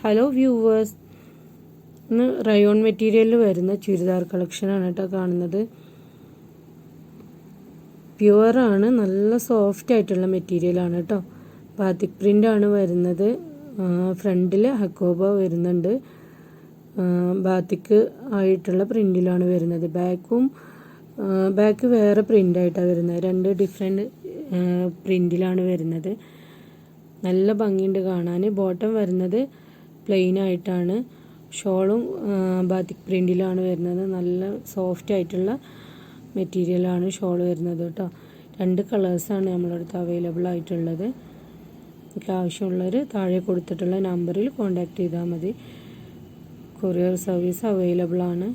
Hello viewers, ഇന്ന് rayon മെറ്റീരിയലിൽ വരുന്ന ചുരിദാർ കളക്ഷനാണ് കേട്ടോ കാണുന്നത്. പ്യുവറാണ്, നല്ല സോഫ്റ്റ് ആയിട്ടുള്ള മെറ്റീരിയലാണ് കേട്ടോ. ബാത്തിക് പ്രിൻ്റാണ് വരുന്നത്. ഫ്രണ്ടിൽ ഹക്കോബ വരുന്നുണ്ട്. ബാത്തിക്ക് ആയിട്ടുള്ള പ്രിൻറ്റിലാണ് വരുന്നത്. ബാക്ക് വേറെ പ്രിൻ്റായിട്ടാണ് വരുന്നത്. രണ്ട് ഡിഫറെൻറ്റ് പ്രിൻറ്റിലാണ് വരുന്നത്. നല്ല ഭംഗിയുണ്ട് കാണാൻ. ബോട്ടം വരുന്നത് പ്ലെയിൻ ആയിട്ടാണ്. ഷോളും ബാത്തിക് പ്രിൻറ്റിലാണ് വരുന്നത്. നല്ല സോഫ്റ്റ് ആയിട്ടുള്ള മെറ്റീരിയലാണ് ഷോൾ വരുന്നത് കേട്ടോ. രണ്ട് കളേഴ്സാണ് നമ്മുടെ അടുത്ത് അവൈലബിൾ ആയിട്ടുള്ളത്. എനിക്ക് ആവശ്യമുള്ളവർ താഴെ കൊടുത്തിട്ടുള്ള നമ്പറിൽ കോൺടാക്റ്റ് ചെയ്താൽ മതി. കൊറിയർ സർവീസ് അവൈലബിൾ ആണ്.